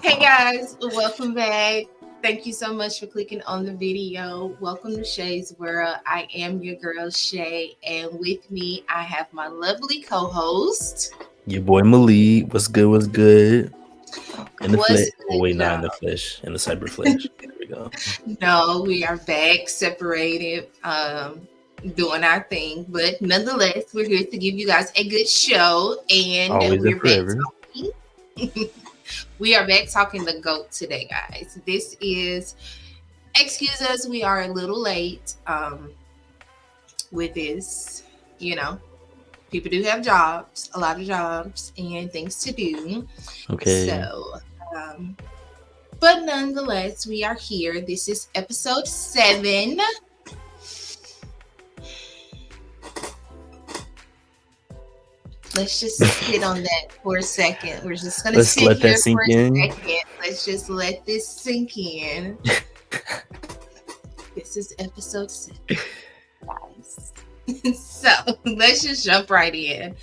Hey guys, welcome back. Thank you so much for clicking on the video. Welcome to Shay's World. I am your girl Shay, and with me I have my lovely co-host. Your boy Malik, what's good? What's good? In the flesh. What's Oh good, wait, not in y'all? the flesh. In the cyber flesh. There we go. No, we are back, separated, doing our thing, but nonetheless, we're here to give you guys a good show, and Always and we're back forever. talking. We are back talking the GOAT today, guys. This is excuse us, we are a little late with this. You know, people do have jobs, a lot of jobs, and things to do. Okay. So, um, but nonetheless, we are here. This is episode 7. Let's just sit on that for a second. We're just going to Let's sit let that here for sink a in. second. Let's just let this sink in. This is episode 7, guys. So let's just jump right in.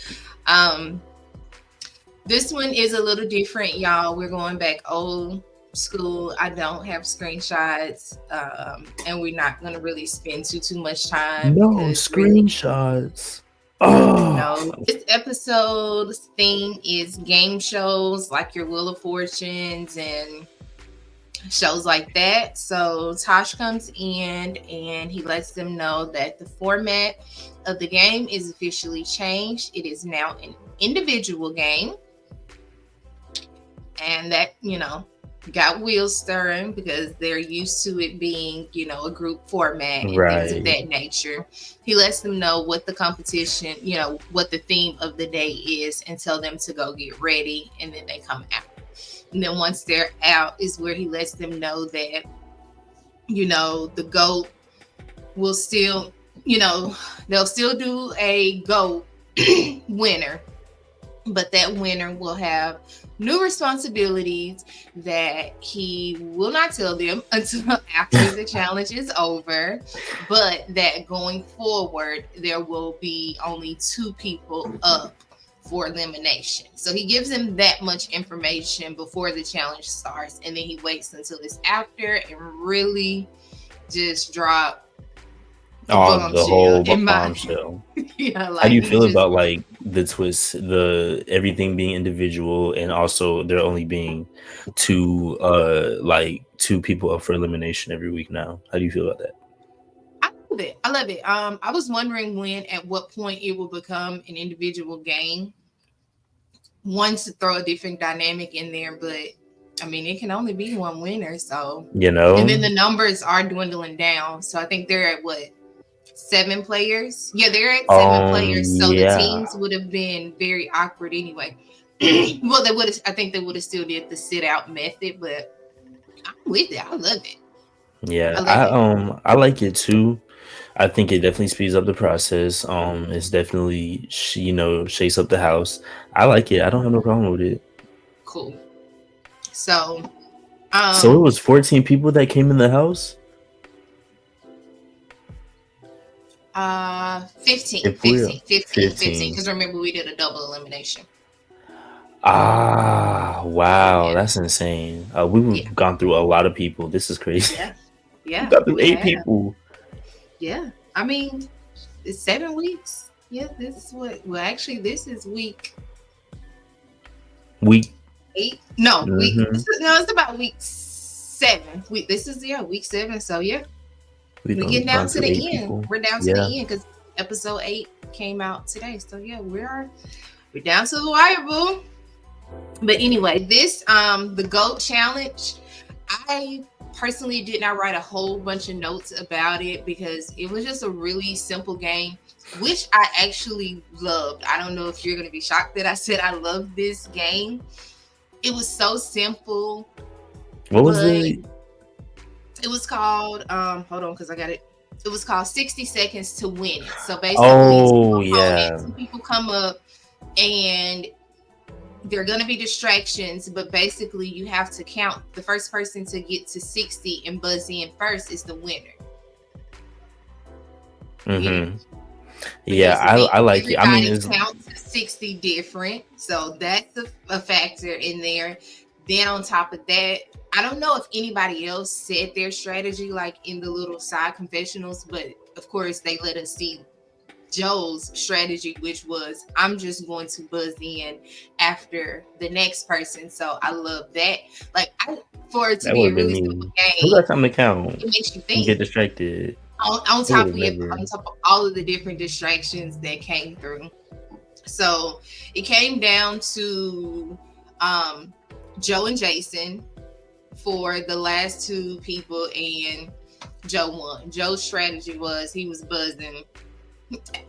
This one is a little different, y'all. We're going back old school. I don't have screenshots, and we're not going to really spend too much time No because really, screenshots. Oh, this episode's theme is game shows like your Wheel of Fortunes and shows like that. So Tosh comes in and he lets them know that the format of the game is officially changed. It is now an individual game. And that, got wheels stirring because they're used to it being, a group format and things of right. that nature. He lets them know what the competition, what the theme of the day is and tell them to go get ready. And then they come out. And then once they're out is where he lets them know that, the GOAT will still, they'll still do a GOAT winner, but that winner will have new responsibilities that he will not tell them until after the challenge is over, but that going forward, there will be only 2 people up for elimination. So he gives them that much information before the challenge starts, and then he waits until it's after and really just drop the The bombshell whole in my bombshell. yeah, How do like you he feel just about like the twist, the everything being individual, and also there only being two people up for elimination every week now? How do you feel about that? I love it. I was wondering at what point it will become an individual game. One to throw a different dynamic in there, but I mean, it can only be one winner. So, You and then know? the numbers are dwindling down. So I think they're at what, 7 players? Yeah, they're at 7 players. So the Yeah. teams would have been very awkward anyway. Well, they would have. I think they would have still did the sit out method, but I'm with it. I love it. I Yeah, love it. I like it too. I think it definitely speeds up the process. It's definitely shakes up the house. I like it. I don't have no problem with it. Cool. So, So it um, was 14 people that came in the house. 15, If we're 15. 15. Because remember, we did a double elimination. Wow, Yeah, that's insane. We've yeah, gone through a lot of people. This is crazy. yeah, We yeah. got through We 8 have. people. Yeah. I mean, it's 7 weeks. Yeah, this is what, well, actually, this is week We 8. No, hmm it's about week 7. This is, week 7. So, yeah, we we done get down gone to through 8 the end. people. We're down to Yeah. the end because episode 8 came out today. So, yeah, we're down to the wire, boo. But anyway, this the GOAT challenge, I personally did not write a whole bunch of notes about it because it was just a really simple game, which I actually loved. I don't know if you're gonna be shocked that I said I love this game. It was so simple, What was but the it was called hold on because I got it. It was called 60 seconds to win it. So basically, Oh, yeah. 2 people come up and there are going to be distractions, but basically you have to count. The first person to get to 60 and buzz in first is the winner. Yeah, Yeah, because I like it. I mean, everybody it's counts to 60 different, so that's a factor in there. Then on top of that, I don't know if anybody else said their strategy like in the little side confessionals, but of course they let us see Joe's strategy, which was I'm just going to buzz in after the next person. So I love that. Like for it to That be would a have been really simple me. Who game, got time to count it makes you and get think. distracted? On Who would top have of never? on top of all of the different distractions that came through. So it came down to um, Joe and Jason for the last two people, and Joe won. Joe's strategy was he was buzzing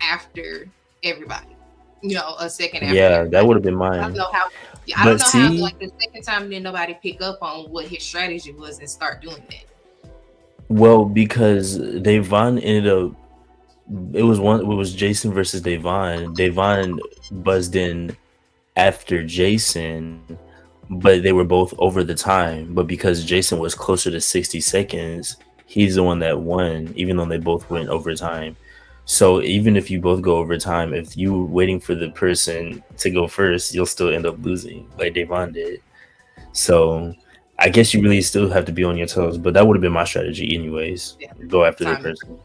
after everybody, a second after Yeah, that everybody. would have been I don't mine. know how. I don't But know how. see, Like the second time, didn't nobody pick up on what his strategy was and start doing that. well, because Devon ended up, it was Jason versus Devon. Devon buzzed in after Jason, but they were both over the time. But because Jason was closer to 60 seconds, he's the one that won, even though they both went overtime. So even if you both go overtime, if you waiting for the person to go first, you'll still end up losing, like Devon did. So I guess you really still have to be on your toes, but that would have been my strategy anyways. Yeah, Go after the time. person.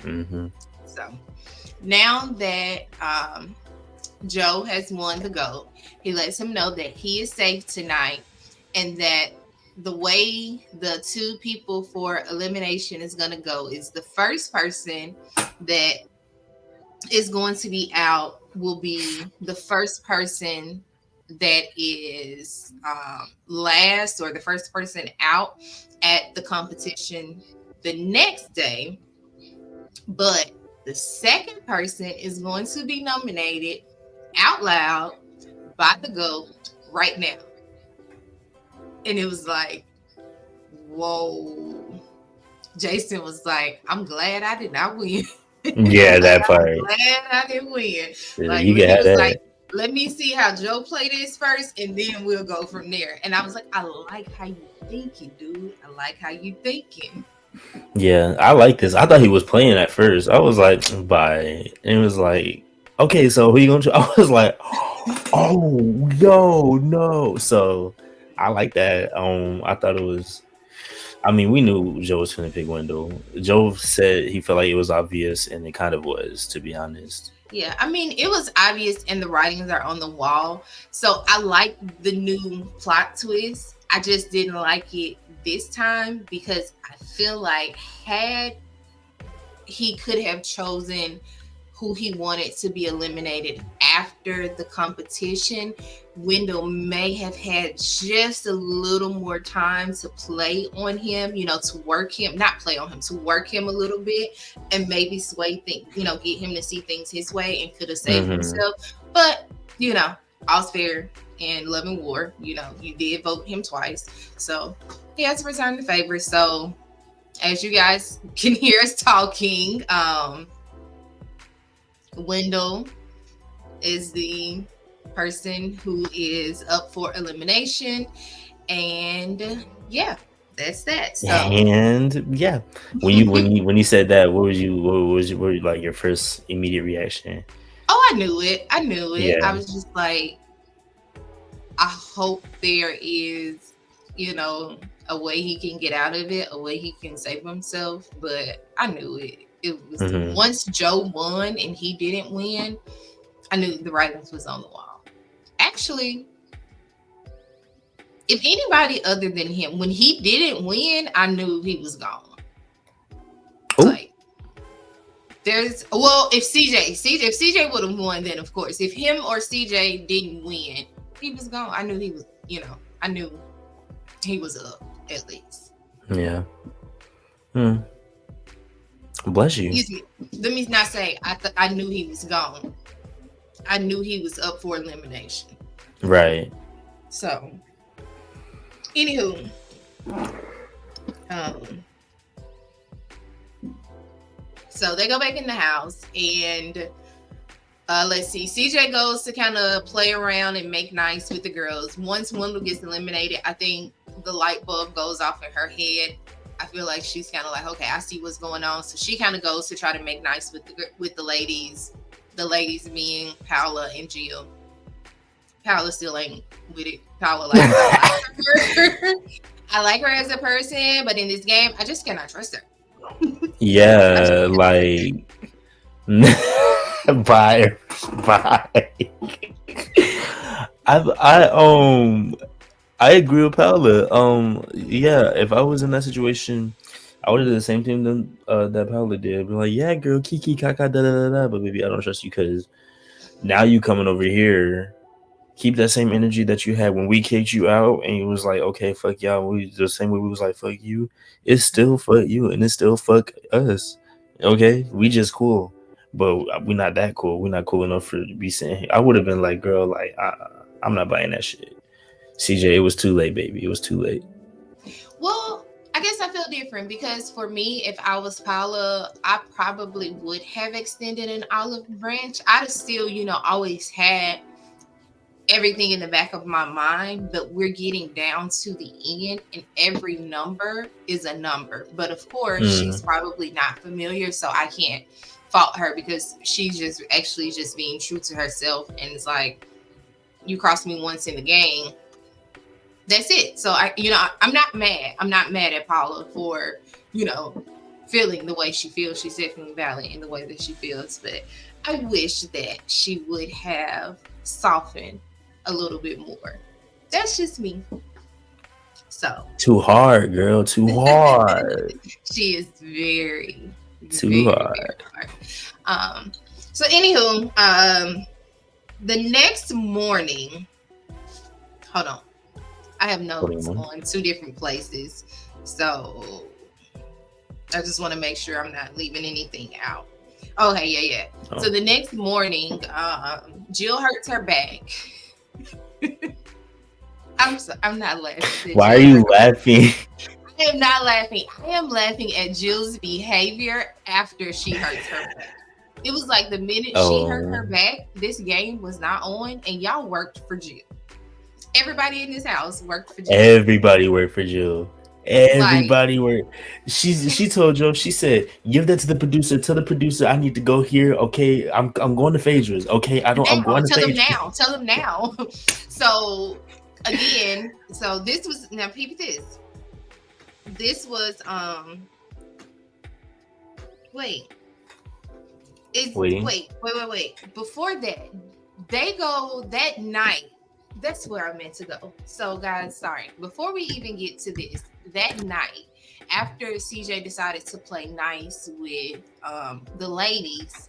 Hmm. So now that Joe has won the GOAT, he lets him know that he is safe tonight and that the way the two people for elimination is going to go is the first person that is going to be out will be the first person that is last or the first person out at the competition the next day. But the second person is going to be nominated out loud by the GOAT right now. And it was like, whoa. Jason was like, I'm glad I did not win. Yeah, Like, that I'm part. glad I didn't win. Like, You can he have was like, that. let me see how Joe play this first, and then we'll go from there. And I was like, I like how you thinking, dude. I like how you thinking. Yeah, I like this. I thought he was playing at first. I was like, bye. And it was like, okay, so who you gonna choose? I was like, oh no. So I like that. I thought it was, I mean, we knew Joe was gonna pick Wendell. Joe said he felt like it was obvious, and it kind of was, to be honest. Yeah, I mean, it was obvious, and the writings are on the wall. So I like the new plot twist. I just didn't like it this time because I feel like had he could have chosen who he wanted to be eliminated after the competition, Wendell may have had just a little more time to play on him, to work him, not play on him, to work him a little bit and maybe sway things, get him to see things his way and could have saved Hmm. himself. But, all's fair and love and war, you did vote him twice. So he has to return the favor. So as you guys can hear us talking, Wendell is the person who is up for elimination. And yeah, that's that. So, And yeah, when you said that, what was like your first immediate reaction? oh, I knew it. I knew it. I Yeah. was just like, I hope there is, a way he can get out of it, a way he can save himself. But I knew it. It was Hmm. once Joe won and he didn't win, I knew the writings was on the wall. Actually, if anybody other than him, when he didn't win, I knew he was gone. Oh, Like if CJ would have won, then of course. If him or CJ didn't win, he was gone. I knew he was, I knew he was up at least. yeah. Hmm. Bless you. Excuse me. Let me not say I knew he was gone. I knew he was up for elimination. Right. So, anywho, um, so they go back in the house and let's see. CJ goes to kind of play around and make nice with the girls. Once Wendell gets eliminated, I think the light bulb goes off in her head. I feel like she's kind of like, okay, I see what's going on. So she kind of goes to try to make nice with the ladies. The ladies being Paula and Jill. Paula still ain't with it. Paula, like, I like her. I like her as a person, but in this game, I just cannot trust her. I just Yeah, cannot. like bye, bye. I I agree with Paula. Yeah, if I was in that situation, I would have did the same thing that Paula did. Be like, yeah, girl, kiki kaka da da da da. But baby, I don't trust you because now you coming over here. Keep that same energy that you had when we kicked you out, and you was like, okay, fuck y'all. We the same way we was like, fuck you. It's still fuck you, and it's still fuck us. Okay, we just cool, but we not that cool. We not cool enough for to be saying. I would have been like, girl, like I'm not buying that shit. CJ, it was too late, baby. It was too late. Well, I guess I feel different because for me, if I was Paula, I probably would have extended an olive branch. I'd have still, always had everything in the back of my mind, but we're getting down to the end, and every number is a number. But of course, she's Mm. probably not familiar, so I can't fault her because she's just actually just being true to herself. And it's like, you cross me once in the game, that's it. So I'm not mad. I'm not mad at Paula for, you know, feeling the way she feels. She's definitely valid in the way that she feels, but I wish that she would have softened a little bit more. That's just me. So Too hard, girl. Too hard. she is very, Too very, very hard. hard. Um, so anywho, the next morning, hold on. I have notes 41. on two different places. So I just want to make sure I'm not leaving anything out. Okay, yeah. So Oh. the next morning, Jill hurts her back. I'm not laughing. Why are Jill you hurt. laughing? I am not laughing. I am laughing at Jill's behavior after she hurts her back. It was like the minute she hurt Oh, her back, this game was not on, and y'all worked for Jill. Everybody in this house worked for Jill. everybody worked for Jill. Like, Everybody worked. She told Joe. She said, "Give that to the producer. Tell the producer I need to go here. Okay, I'm going to Phaedra's. Okay, I don't. I'm now, going to tell them Phaedra." now. Tell them now. So again, so this was now peep this. This was wait. It's Waiting. wait. Before that, they go that night. That's where I meant to go. So guys, sorry. Before we even get to this, that night, after CJ decided to play nice with the ladies,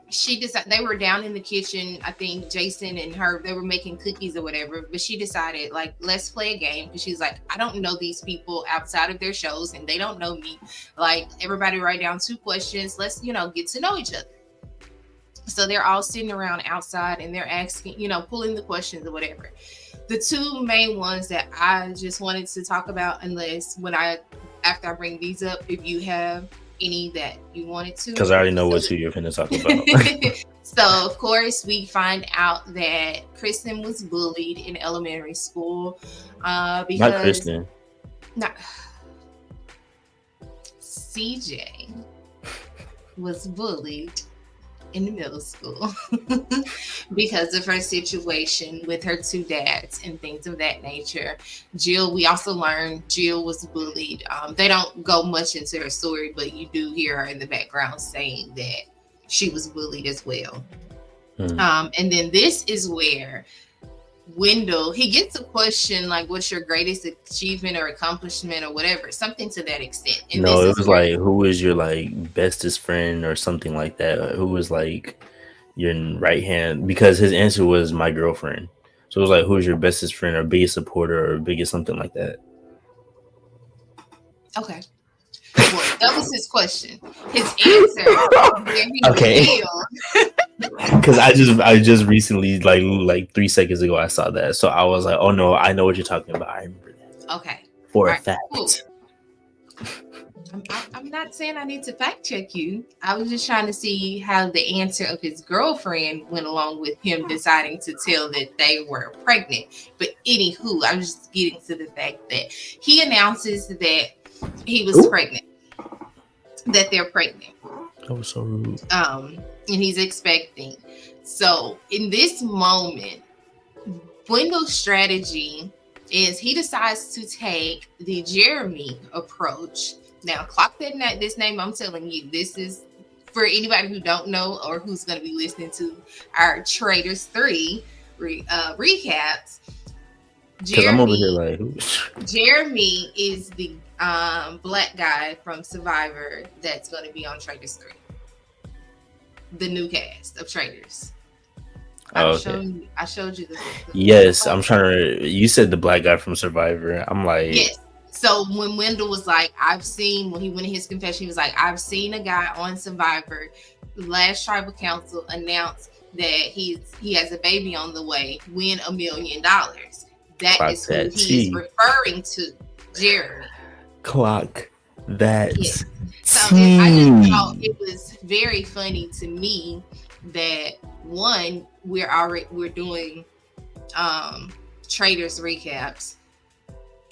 she decided they were down in the kitchen. I think Jason and her they were making cookies or whatever. But she decided like let's play a game because she's like I don't know these people outside of their shows and they don't know me. Like everybody write down two questions. Let's get to know each other. So they're all sitting around outside and they're asking, pulling the questions or whatever. The two main ones that I just wanted to talk about, unless after I bring these up, if you have any that you wanted to. Because I already know So what two you're finna talk about. so of course we find out that Kristen was bullied in elementary school Not because Kristen. not CJ was bullied in the middle school because of her situation with her two dads and things of that nature. Jill, we also learned Jill was bullied. They don't go much into her story, but you do hear her in the background saying that she was bullied as well. And then this is where Wendell, he gets a question like, what's your greatest achievement or accomplishment or whatever, something to that extent. And No, this it is was where like who was your like bestest friend or something like that. Who was like your right hand? Because his answer was my girlfriend. So it was like who's your bestest friend or biggest supporter or biggest something like that. okay. Well, that was his question. His answer, where he Okay. revealed. Because I just recently like 3 seconds ago I saw that. So I was like, oh no, I know what you're talking about. I remember that Okay. for All a right. Cool. fact. I'm not saying I need to fact check you. I was just trying to see how the answer of his girlfriend went along with him deciding to tell that they were pregnant. But anywho, I was just getting to the fact that he announces that he was Ooh. pregnant, that they're pregnant. That was so rude. And he's expecting. So in this moment, Wendell's strategy is he decides to take the Jeremy approach. Now, clock that this name I'm telling you. This is for anybody who don't know or who's going to be listening to our Traders 3 recaps. Because I'm over here Jeremy like, Jeremy is the black guy from Survivor that's going to be on Traders 3, the new cast of Traders. oh, okay. I showed you the Yes, I'm trying to. You said the black guy from Survivor. I'm like, yes. So when Wendell was like, when he went in his confession, he was like, I've seen a guy on Survivor. Last tribal council announced that he has a baby on the way, win $1 million. That clock is who that he is T. referring to, Jeremy. Clock that Yes. So I just T. thought it was very funny to me that one, we're doing traders recaps.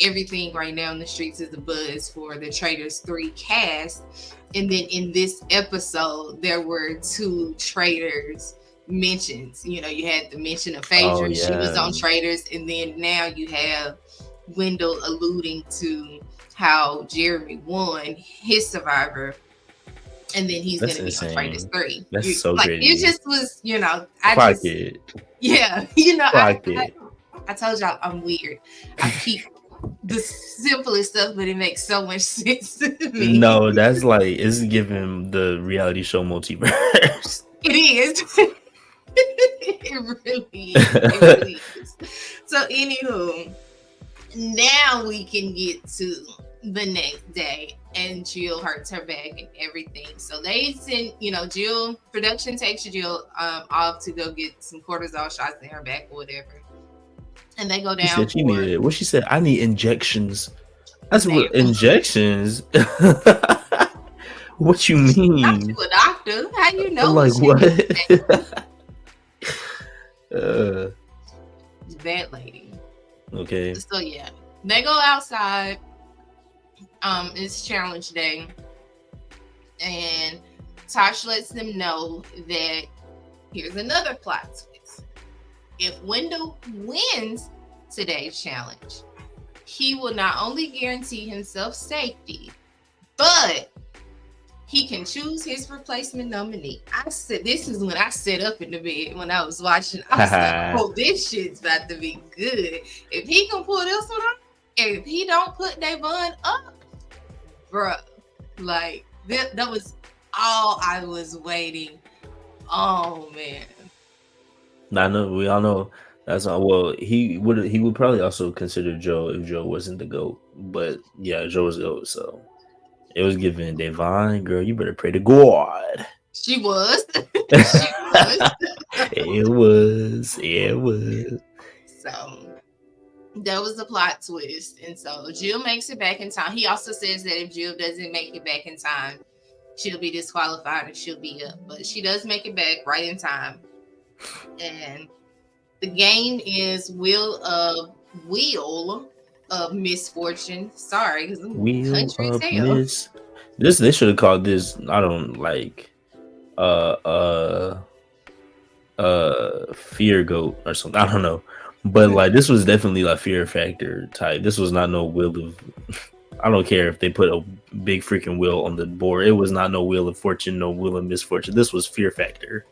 Everything right now in the streets is a buzz for the Traders 3 cast. And then in this episode, there were 2 traders mentions. You know, you had the mention of Phaedra, Oh she was on yeah, Traders, and then now you have Wendell alluding to how Jeremy won his Survivor, and then he's that's gonna be on Traders insane. 3. That's so Like it crazy. just was, Clock it. yeah, Clock it. I told y'all I'm weird. I keep the simplest stuff, but it makes so much sense to me. No, that's like it's giving the reality show multiverse. It is. It really is. It really is. So, anywho, now we can get to the next day, and Jill hurts her back and everything. So they send, Jill production takes Jill off to go get some cortisol shots in her back or whatever, and they go She down said she for needed. What she said? I need injections. That's there. what injections. What you Not mean? to a doctor. How you know Like what she needs? what? uh, That lady. okay. So yeah, they go outside. It's challenge day, and Tosh lets them know that here's another plot twist. If Wendell wins today's challenge, he will not only guarantee himself safety, but he can choose his replacement nominee. I said, this is when I sat up in the bed when I was watching. I was like, oh, this shit's about to be good. If he can pull this one off, and if he don't put Davon up, bruh, like that was all I was waiting. Oh man. I know we all know that's not well. He would probably also consider Joe if Joe wasn't the GOAT. But yeah, Joe was the GOAT, so it was given Devon, girl, you better pray to God. She was. She was. It was. It was. So that was the plot twist. And so Jill makes it back in time. He also says that if Jill doesn't make it back in time, she'll be disqualified and she'll be up. But she does make it back right in time. And the game is Wheel of Misfortune. Sorry, because I'm Wheel country as of hell. Miss. This they should have called this. I don't like. Fear Goat or something. I don't know. But like this was definitely like Fear Factor type. This was not no Wheel of I don't care if they put a big freaking wheel on the board. It was not no Wheel of Fortune, no Wheel of Misfortune. This was Fear Factor.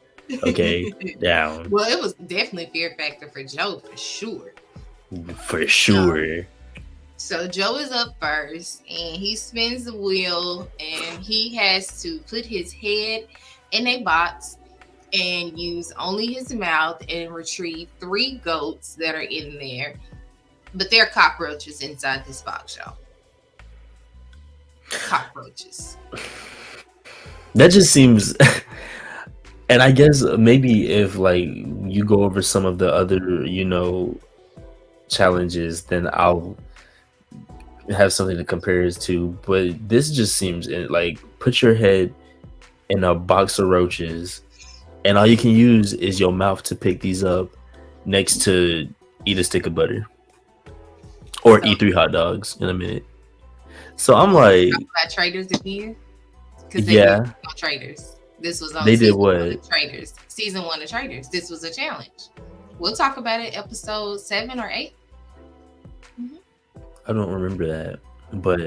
Okay, down. Well, it was definitely Fear Factor for Joe for sure. For sure. So Joe is up first and he spins the wheel and he has to put his head in a box and use only his mouth and retrieve 3 goats that are in there. But there are cockroaches inside this box, y'all. Cockroaches. That just seems and I guess maybe if like you go over some of the other, challenges, then I'll have something to compare it to. But this just seems like put your head in a box of roaches and all you can use is your mouth to pick these up next to eat a stick of butter or eat 3 hot dogs in a minute. So I'm like, talk about Traders again? Because yeah, on Traders. This was on they did season 1 what? of Traders. Season 1 of Traders. This was a challenge We'll talk about it episode 7 or 8. Mhm. I don't remember that, but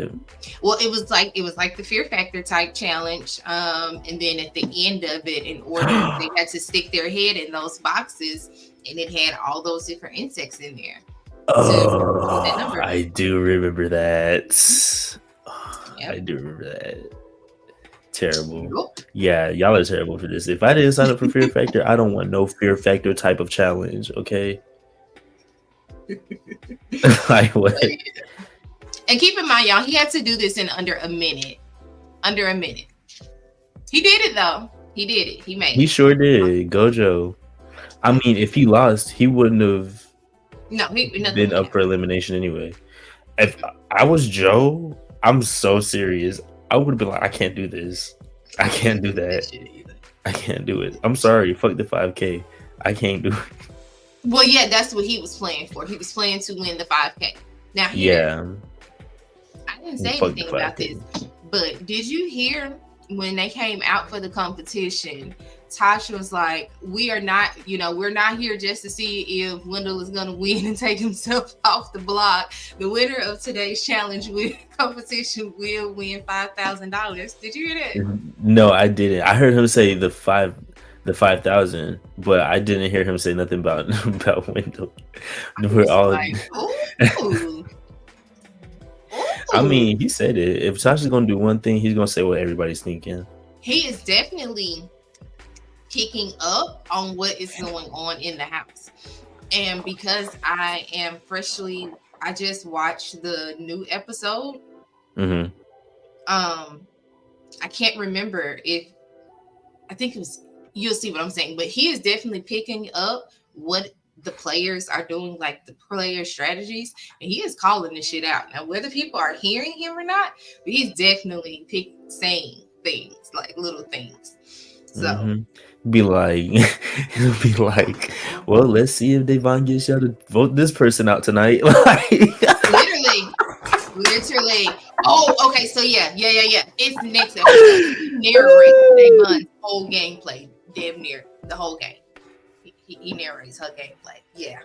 Well, it was like the Fear Factor type challenge. And then at the end of it, in order they had to stick their head in those boxes, and it had all those different insects in there to get that oh, number. I do remember that. I Yep. do remember that. Terrible. Yup. Yeah, y'all are terrible for this. If I didn't sign up for Fear Factor, I don't want no Fear Factor type of challenge. Okay, like what? And keep in mind, y'all, he had to do this in under a minute. Under a minute. He did it though. He did it. He made He it. sure did. Gojo. I mean, if he lost, he wouldn't have No, nothing been would up for happen. elimination anyway. If I was Joe, I'm so serious. I would have been like, I can't do this. I can't do That that. shit either. I can't do it. I'm sorry. Fuck the 5K. I can't do it. Well, yeah, that's what he was playing for. He was playing to win the 5K. Now here, Yeah. I didn't say Fuck the anything about this, 5K. but did you hear when they came out for the competition? Tasha was like, "We are not, we're not here just to see if Wendell is going to win and take himself off the block. The winner of today's challenge with competition will win $5,000." Did you hear that? No, I didn't. I heard him say the 5,000, but I didn't hear him say nothing about about Wendell. I We're was all. like, "Ooh, I ooh." mean, he said it. If Tasha's gonna do one thing, he's gonna say what everybody's thinking. He is definitely picking up on what is going on in the house. And because I just watched the new episode. Mm-hmm. I can't remember if I think it was, you'll see what I'm saying, but he is definitely picking up what the players are doing, like the player strategies, and he is calling this shit out. Now, whether people are hearing him or not, but he's definitely saying things like little things. So Mm-hmm. Be like, he'll be like, well, let's see if Devon gets y'all to vote this person out tonight. literally. Oh, okay. So yeah. It's the next episode. He narrates Devon's whole gameplay, damn near the whole game. He narrates her gameplay. Yeah,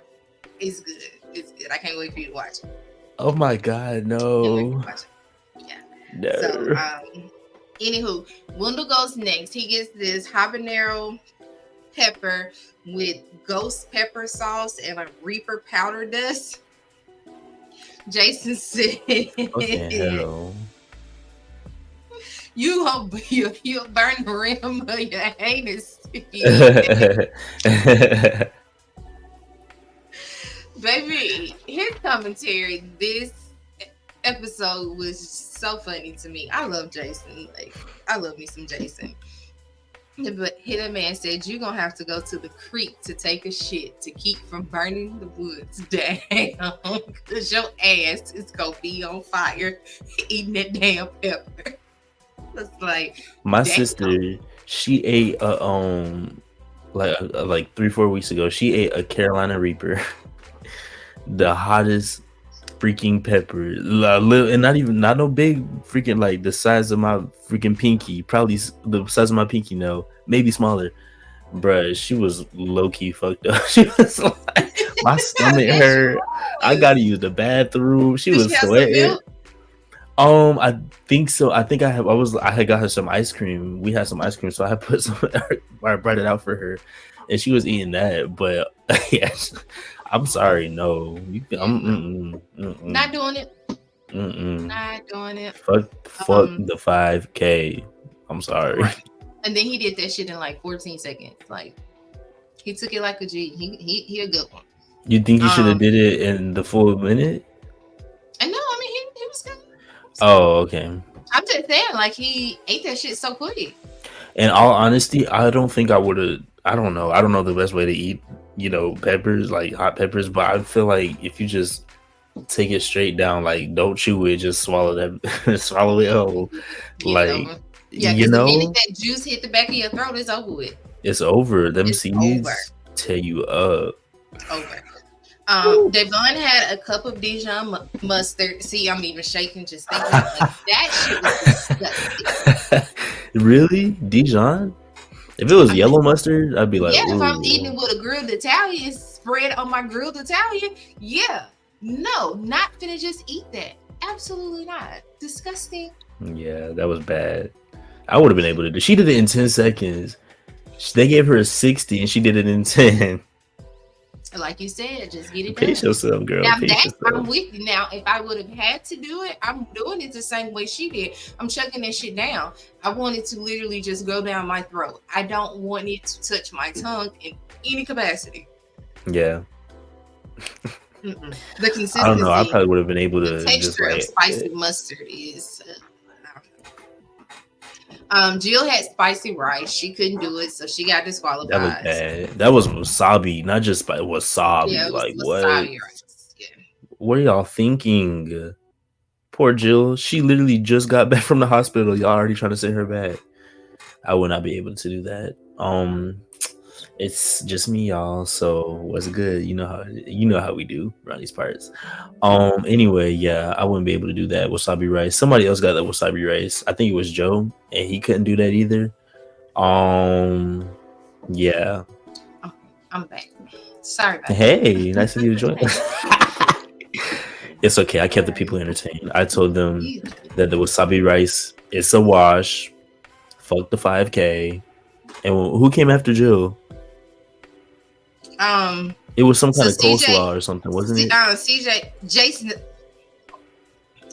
it's good. It's good. I can't wait for you to watch it. Oh my god, no. Yeah. No. So, anywho, Wendell goes next. He gets this habanero pepper with ghost pepper sauce and a reaper powder dust. Jason said, Okay, hell. You'll burn the rim of your anus. Baby, his commentary this episode was so funny to me. I love Jason. Like, I love me some Jason. But Hidden Man said, "You're going to have to go to the creek to take a shit to keep from burning the woods down. Because your ass is going to be on fire eating that damn pepper." It's like, my damn. sister, she ate like 3-4 weeks ago, she ate a Carolina Reaper. The hottest freaking pepper, and not no big freaking, like the size of my freaking pinky, probably the size of my pinky, no, maybe smaller. Bruh, she was low-key fucked up. She was like, my stomach hurt. I gotta use the bathroom. She was sweating. I think so. I think I had got her some ice cream. We had some ice cream, so I put some. I brought it out for her, and she was eating that. But yes, I'm sorry. No, I'm not doing it. Not doing it. Fuck the 5K. I'm sorry. Right. And then he did that shit in like 14 seconds. Like, he took it like a G. He a good one. You think he should have did it in the full minute? And no, I mean he was good. Oh, okay. I'm just saying, like, he ate that shit so quick. In all honesty, I don't think I would have. I don't know. I don't know the best way to eat, peppers, like hot peppers. But I feel like if you just take it straight down, like don't chew it, just swallow that, swallow it whole. Like, yeah, because the minute that juice hit the back of your throat, it's over with. It's over. Them seeds tear you up. Over. Devon had a cup of Dijon mustard. See, I'm even shaking just thinking like, that shit was disgusting. Really? Dijon? If it was yellow mustard, I'd be like, yeah, ooh. if I'm eating it with a grilled Italian, it's spread on my grilled Italian. Yeah. No, not finna just eat that. Absolutely not. Disgusting. Yeah, that was bad. I would have been able to do. She did it in 10 seconds. They gave her a 60, and she did it in 10. Like you said, just get it Pace done. yourself, girl. Now Pace that I'm yourself. with you. Now, if I would have had to do it, I'm doing it the same way she did. I'm chucking that shit down. I want it to literally just go down my throat. I don't want it to touch my tongue in any capacity. Yeah. The I don't know. I consistency, probably would have been able the to just texture of like. spicy mustard is. Jill had spicy rice. She couldn't do it, so she got That was disqualified. bad. That was wasabi, not just Yeah, wasabi. it was Like what? wasabi rice. Yeah. What are y'all thinking? Poor Jill. She literally just got back from the hospital. Y'all already trying to send her back. I would not be able to do that. It's just me, y'all. So what's good? You know how we do around these parts. Anyway, yeah, I wouldn't be able to do that wasabi rice. Somebody else got that wasabi rice. I think it was Joe, and he couldn't do that either. Um, yeah. Okay, I'm back. Sorry about Hey, nice of you to join that. us. It's okay. I kept the people entertained. I told them that the wasabi rice is a wash. Fuck the 5K. And who came after Jill? It was some So kind of CJ, coleslaw or something, wasn't it? CJ, Jason.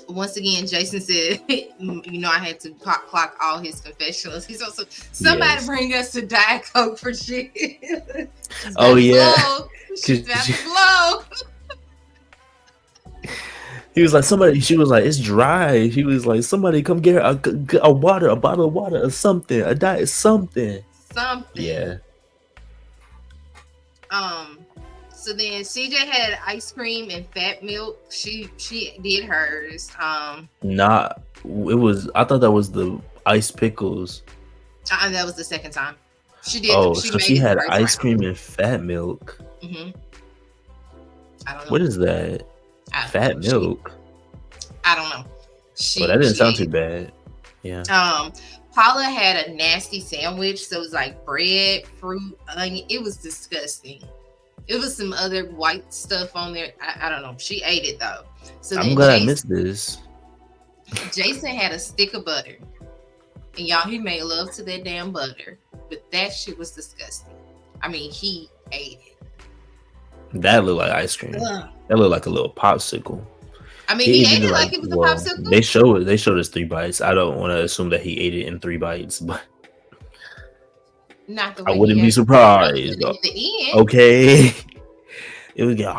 Once again, Jason said, I had to clock all his confessionals. He's also somebody Yes. bring us a Diet Coke for shit. Oh yeah. She's about to blow. He was like, she was like, it's dry. He was like, somebody come get her a water, a bottle of water or something, a diet something. Yeah. So then CJ had ice cream and fat milk. She did hers. Nah, I thought that was the ice pickles. That was the second time. She did. Oh, She so made she it had first ice round. cream and fat milk. I don't know. What is that? Fat milk. I don't know. That didn't sound too bad. Yeah. Paula had a nasty sandwich, so it was like bread, fruit, onion. It was disgusting. It was some other white stuff on there. I don't know. She ate it though. So I'm glad I missed this. Jason had a stick of butter. And y'all, he made love to that damn butter. But that shit was disgusting. I mean, he ate it. That looked like ice cream. Ugh. That looked like a little popsicle. I mean, he ate it like it was a popsicle. They showed us 3 bites. I don't want to assume that he ate it in 3 bites, but not the way I wouldn't be surprised. At the end. Okay. It was getting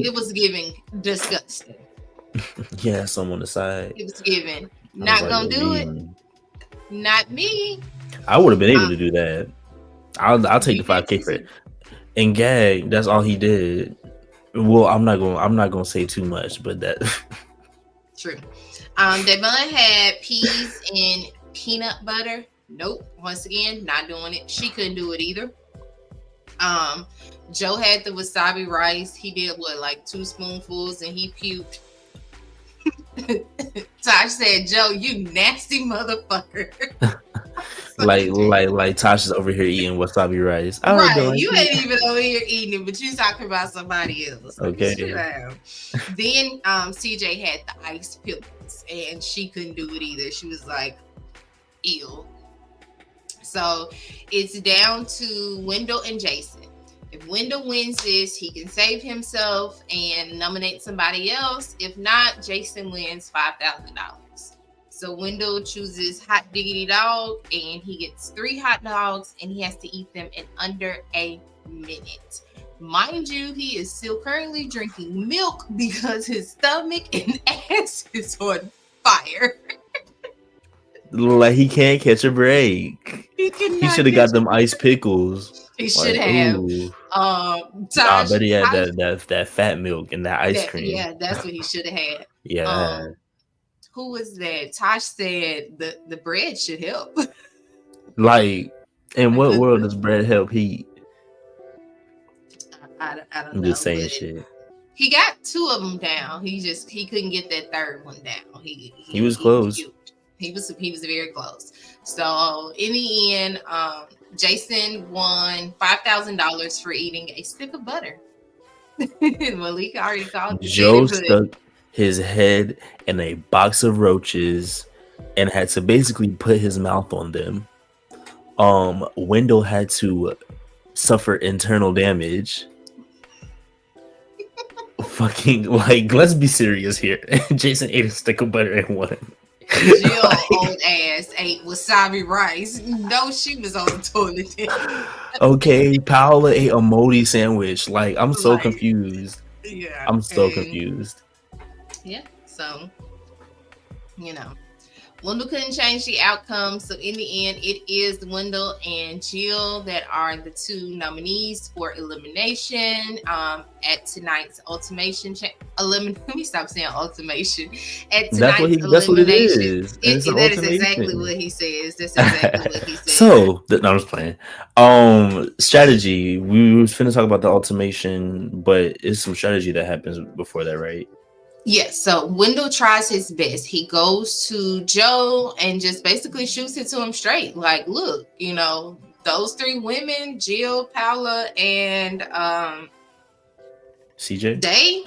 it was giving disgusting. Yeah, some on the side. It was giving. Not gonna do it. Not me. I would have been able to do that. I'll take the 5K for it. And gag, that's all he did. Well, I'm not gonna say too much, but that true. Devon had peas and peanut butter. Nope. Once again, not doing it. She couldn't do it either. Joe had the wasabi rice. He did like 2 spoonfuls and he puked. Tosh said, "Joe, you nasty motherfucker." like Tosh is over here eating wasabi rice. Right, you ain't even over here eating it, but you talking about somebody else. Okay. Then CJ had the ice pickles, and she couldn't do it either. She was like, "Ew." So it's down to Wendell and Jason. If Wendell wins this, he can save himself and nominate somebody else. If not, Jason wins $5,000. So Wendell chooses hot diggity dog, and he gets 3 hot dogs, and he has to eat them in under a minute. Mind you, he is still currently drinking milk because his stomach and ass is on fire. Like he can't catch a break. He should have got them ice pickles. He should have. I bet he had that fat milk and that ice cream. Yeah, that's what he should have had. Yeah. Who was that? Tosh said the bread should help. Like, in what world does bread help heat? I don't know. I'm just saying shit. He got 2 of them down. He couldn't get that 3rd one down. He was close. He was very close. So in the end, Jason won $5,000 for eating a stick of butter. Malik already called and said Joe it, but stuck his head in a box of roaches and had to basically put his mouth on them. Wendell had to suffer internal damage. Fucking like, let's be serious here. Jason ate a stick of butter and won. Jill Like, old ass ate wasabi rice. No, she was on the toilet. okay, Paola ate a moldy sandwich. Like, I'm so Like, confused. yeah, I'm so and confused. yeah. So you know, Wendell couldn't change the outcome. So in the end, it is Wendell and Jill that are the two nominees for elimination at tonight's ultimation. Let me stop saying ultimation. At tonight's That's what it elimination, is. And it's an that is exactly ultimation. what he says. That's exactly what he says. So no, I'm just playing. Strategy. We was finna talk about the ultimation, but it's some strategy that happens before that, right? Yes, so Wendell tries his best. He goes to Joe and just basically shoots it to him straight. Like, look, those three women, Jill, Paula, and CJ. they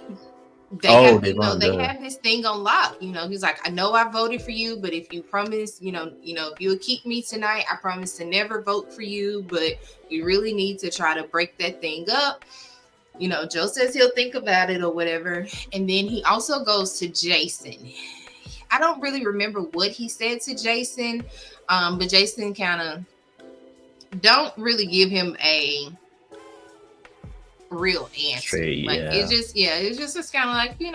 Oh, have, Devon, they duh. have this thing on lock. He's like, I know I voted for you, but if you promise, if you'll keep me tonight, I promise to never vote for you. But we really need to try to break that thing up. Joe says he'll think about it or whatever. And then he also goes to Jason. I don't really remember what he said to Jason, but Jason kind of don't really give him a real answer. Straight, Like yeah. it's just kind of like, good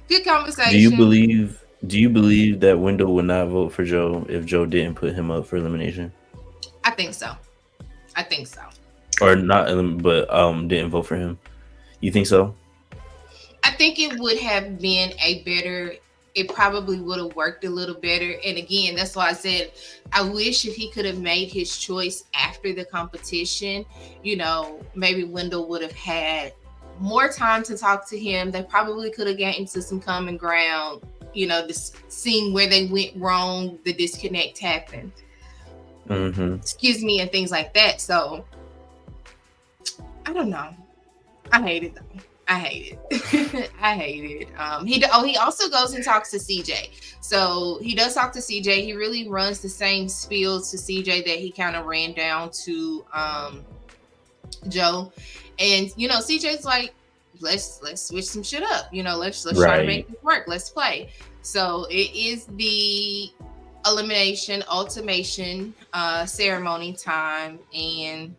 Do you conversation. believe? Do you believe that Wendell would not vote for Joe if Joe didn't put him up for elimination, I think so. I think so. or not? But didn't vote for him. You think so? I think it would have been a better, it probably would have worked a little better. And again, that's why I said I wish if he could have made his choice after the competition, maybe Wendell would have had more time to talk to him. They probably could have gotten to some common ground, this seeing where they went wrong, the disconnect happened. Mm-hmm. Excuse me, and things like that. So I don't know. I hate it though. I hate it. I hate it. He also goes and talks to CJ. So he does talk to CJ. He really runs the same spiels to CJ that he kind of ran down to Joe. And CJ's like, let's switch some shit up. Let's try to Right. make this work. Let's play. So it is the elimination ultimation ceremony time, and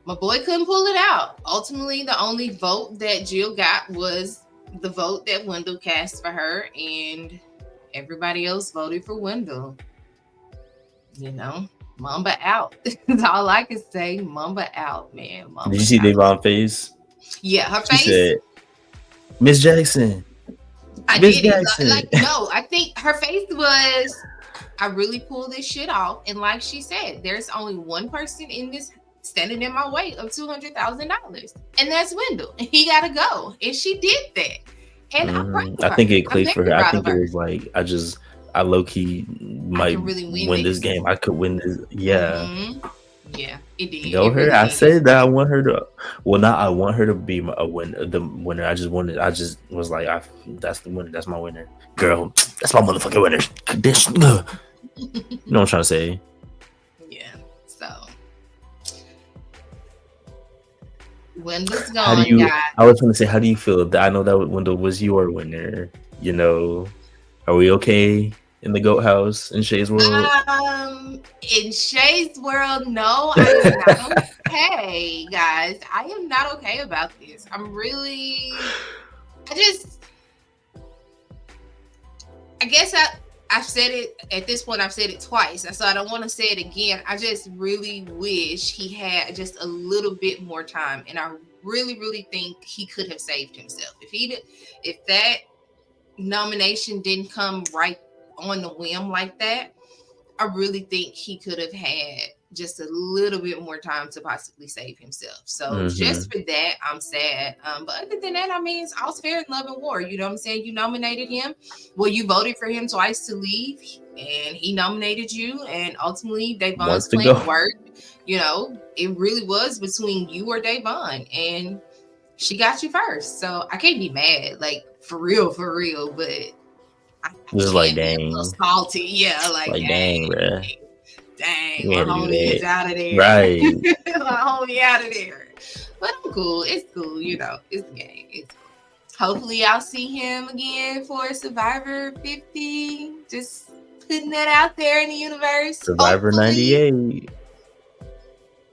my boy couldn't pull it out. Ultimately, the only vote that Jill got was the vote that Wendell cast for her, and everybody else voted for Wendell. Mamba out. That's all I can say. Mamba out, man. Did Mamba you see out. Devon's face? Yeah, her She face. said, "Miss Jackson, I Miss did it. Jackson." Like, no, I think her face was, I really pulled this shit off. And like she said, there's only one person in this standing in my way of $200,000, and that's Wendell. And he got to go, and she did that. And I'm proud I of her. think it I'm clicked for very her. I proud think of it her. was like I low key I might can really win win this this. game. I could win this. Yeah. Mm-hmm. Yeah, it did. Go It her. really I did. said that I want her to. Well, not I want her to be a winner. The winner. I just wanted. I just was like, that's the winner. That's my winner, girl. That's my motherfucking winner. You know what I'm trying to say? Yeah. So Wendell's How do gone, you? guys. I was trying to say, how do you feel? I know that Wendell was your winner. Are we okay in the goat house in Shay's world? In Shay's world, no, I am not okay, guys. I am not okay about this. I just, I guess I've said it at this point. I've said it twice, so I don't want to say it again. I just really wish he had just a little bit more time, and I really, really think he could have saved himself if that nomination didn't come right on the whim like that. I really think he could have had just a little bit more time to possibly save himself. So Mm-hmm. just for that, I'm sad. But other than that, I mean, it's all's fair in love and war. You know what I'm saying? You nominated him. Well, you voted for him twice to leave, and he nominated you. And ultimately, Davon's Wants to plan go. worked. You know, it really was between you or Davon, and she got you first. So I can't be mad, like for real. But I Just like can be a little dang, salty. Yeah, like like dang, bruh. dang, You my had to do homie is that, out of there. right? My homie out of there. But I'm cool. It's cool. You know, it's the game. It's cool. Hopefully, I'll see him again for Survivor 50. Just putting that out there in the universe. Survivor Hopefully. '98,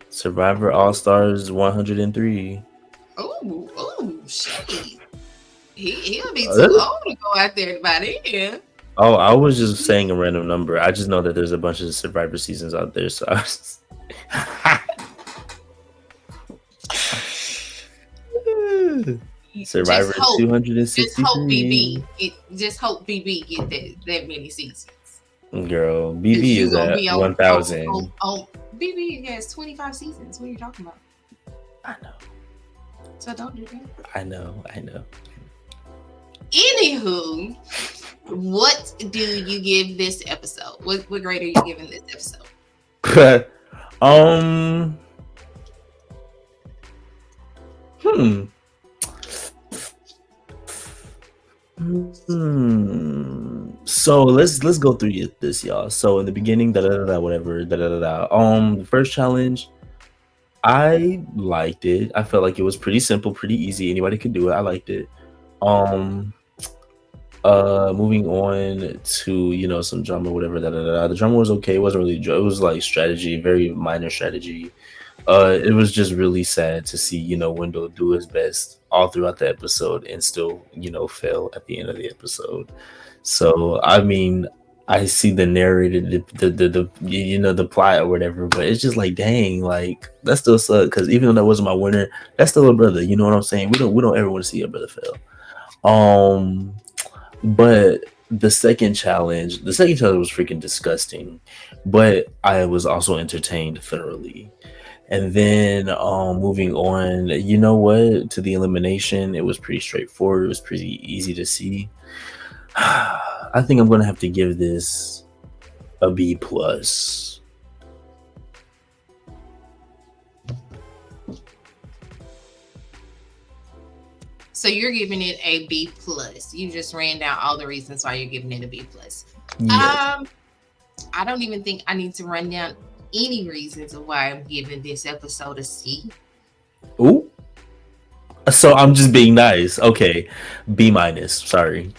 Survivor All Stars 103. Shade. He'll be too old to go out there by then. Oh, I was just saying a random number. I just know that there's a bunch of Survivor seasons out there, so I was. Just Survivor hope. Just hope 263. BB. Just hope BB get that many seasons. Girl, Cause BB you is gonna at be on 1,000. BB has 25 seasons. What are you talking about? I know, So don't do that. I know, I know. Anywho, what do you give this episode? What grade are you giving this episode? um, hmm. So let's go through this, y'all. So in the beginning, da da da da, whatever, da da da da. The first challenge, I liked it. I felt like it was pretty simple, pretty easy. Anybody could do it. I liked it. Um, moving on to some drama, whatever. Da da da. The drama was okay. It wasn't really. It was like strategy, very minor strategy. It was just really sad to see Wendell do his best all throughout the episode and still fail at the end of the episode. So I mean, I see the narrated the plot or whatever, but it's just like dang, like that still sucks because even though that wasn't my winner, that's still a brother. You know what I'm saying? We don't ever want to see a brother fail. Um, but the second challenge was freaking disgusting, but I was also entertained thoroughly. And then moving on, you know what? To the elimination, it was pretty straightforward. It was pretty easy to see. I think I'm gonna have to give this a B plus. So you're giving it a B plus. You just ran down all the reasons why you're giving it a B plus. Yes. Um, I don't even think I need to run down any reasons of why I'm giving this episode a C. Ooh. So I'm just being nice. Okay. B minus. Sorry.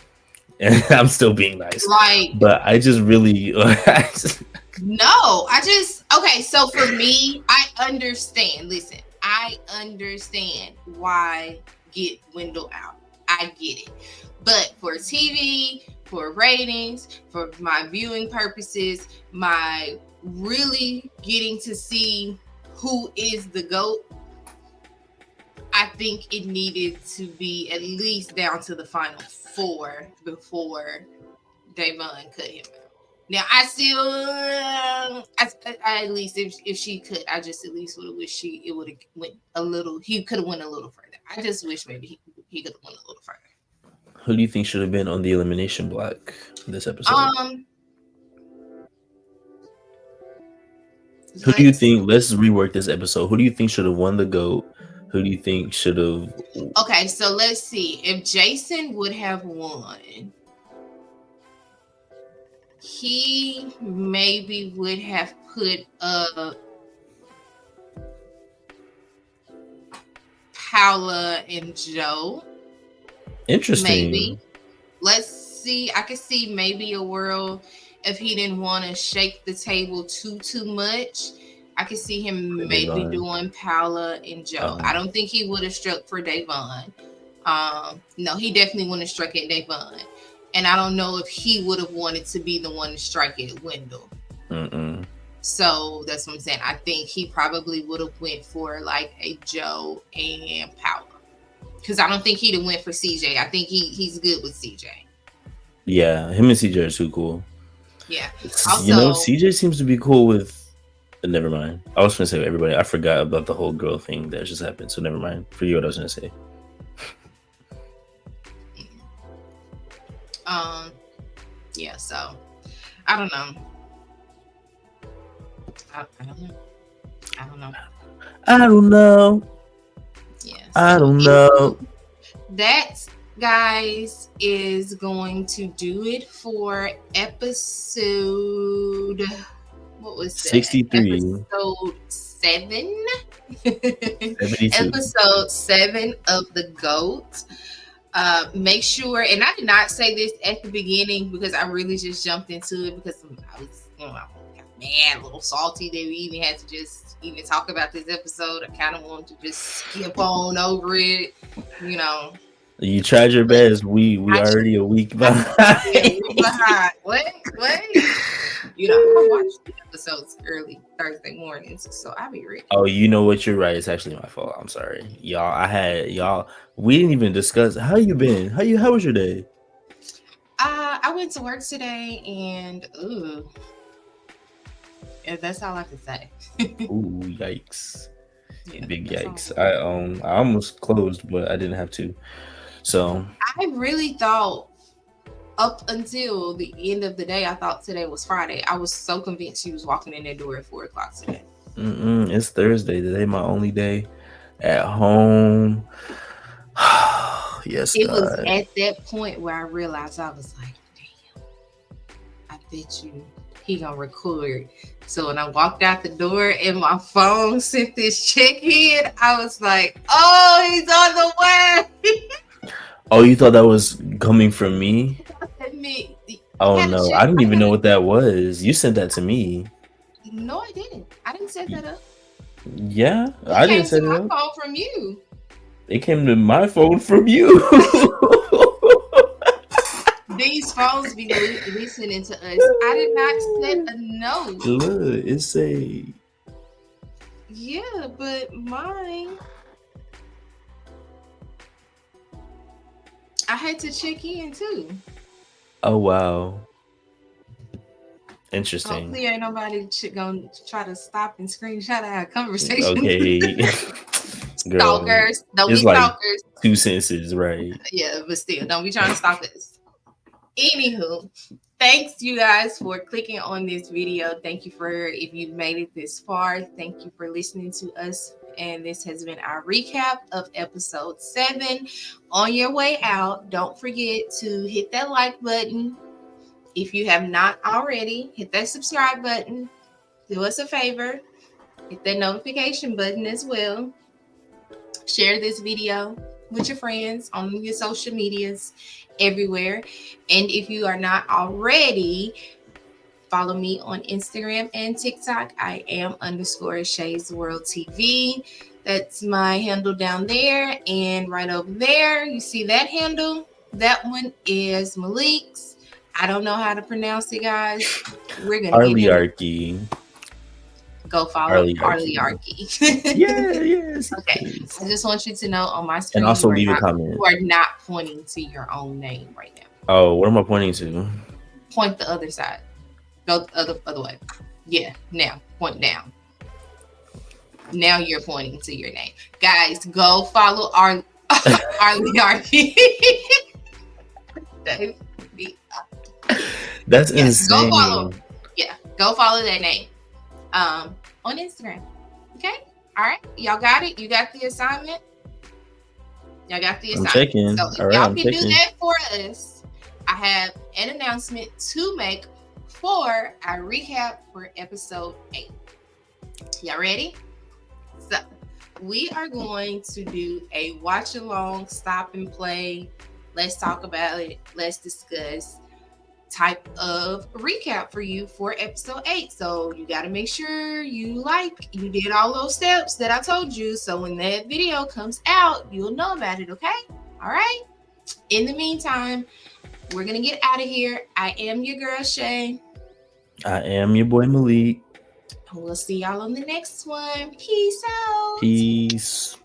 And I'm still being nice. Like, But I just really no, I just okay. So for me, I understand. Listen, I understand why get Wendell out. I get it, but for TV, for ratings, for my viewing purposes, my really getting to see who is the GOAT, I think it needed to be at least down to the final four before Davon cut him out. Now I still, I at least if she could, I just at least would have wished it would have went a little. He could have went a little further. I just wish maybe he could have went a little further. Who do you think should have been on the elimination block this episode? Um, Who do you let's think? Let's rework this episode. Who do you think should have won the GOAT? Who do you think should have? okay. So let's see if Jason would have won. He maybe would have put Paula and Joe. Interesting. Maybe. Let's see. I could see maybe a world if he didn't want to shake the table too much. I could see him maybe Davon. doing Paula and Joe. I don't think he would have struck for Davon. No, he definitely wouldn't have struck at Davon. And I don't know if he would have wanted to be the one to strike at Wendell. Mm-mm. So that's what I'm saying. I think he probably would have went for like a Joe and Paula. Because I don't think he'd have went for CJ. I think he's good with CJ. Yeah, him and CJ are too cool. Yeah. Also, Also, CJ seems to be cool with Never mind. I was gonna say everybody. I forgot about the whole girl thing that just happened. So never mind. Forget what I was gonna say. Um, yeah. So I don't know. I don't know. I don't know. I don't know. Yeah. I So don't know. that, guys, is going to do it for episode. What was that? 63, Episode 7. 72. Episode 7 of the GOAT. Make sure, and I did not say this at the beginning because I really just jumped into it because I was, mad, a little salty that we even had to just even talk about this episode. I kind of wanted to just skip on over it, you know. You tried your But best. We I already a week I yeah, behind. we behind. What? I watched the episodes early Thursday mornings, so I'll be ready. Oh, you know what? You're right. It's actually my fault. I'm sorry, y'all. Y'all. We didn't even discuss how you been. How was your day? I went to work today, and ooh, yeah, that's all I can say. Ooh, yikes! Yeah, Big that's all. yikes. I almost closed, but I didn't have to. So I really thought up until the end of the day, I thought today was Friday. I was so convinced she was walking in the door at 4 o'clock today. it's Thursday. Today my only day at home. Yes, It was God. at that point where I realized I was like, damn, I bet you he gonna record. So when I walked out the door and my phone sent this check in, I was like, oh, he's on the way. Oh, you thought that was coming from me? Me, I Oh had a no, check. I didn't even know what that was. You sent that to me. No, I didn't. I didn't set that up. Yeah, It I didn't came to set it my up. phone from you. It came to my phone from you. These phones be listening to us. I did not set a note. Look, it's a. Yeah, but mine, I had to check in too. Oh wow, interesting. Hopefully, ain't nobody gonna try to stop and screenshot our conversation. Okay, girl, Stalkers, don't it's be like stalkers. 2 sentences, right? Yeah, but still, don't be trying to stalk us. Anywho, thanks you guys for clicking on this video. Thank you for, if you've made it this far, thank you for listening to us. And this has been our recap of episode 7. On your way out, don't forget to hit that like button. If you have not already, hit that subscribe button. Do us a favor, hit that notification button as well. Share this video with your friends on your social medias everywhere. And if you are not already, follow me on Instagram and TikTok. I am _Shay's World TV. That's my handle down there. And right over there, you see that handle? That one is Malik's. I don't know how to pronounce it, guys. We're going to give him Arliarchy. go follow Arliarchy. Arliarchy. Yeah, yes. Okay. Yes. I just want you to know on my And screen also leave a comment. you are not pointing to your own name right now. Oh, what am I pointing to? Point the other side. Go the other way. Yeah, now point down. Now you're pointing to your name. Guys, go follow our Arliarchy. That's Yes, insane. go follow. Yeah, go follow that name. On Instagram. Okay? All right. Y'all got it? You got the assignment? Y'all got the I'm assignment. checking. So if All right, y'all I'm can checking. do that for us, I have an announcement to make for our recap for episode 8. Y'all ready? So we are going to do a watch along, stop and play. Let's talk about it. Let's discuss type of recap for you for episode 8. So you got to make sure you did all those steps that I told you. So when that video comes out, you'll know about it. Okay. All right. In the meantime, we're going to get out of here. I am your girl, Shay. I am your boy Malik. We'll see y'all on the next one. Peace out. Peace.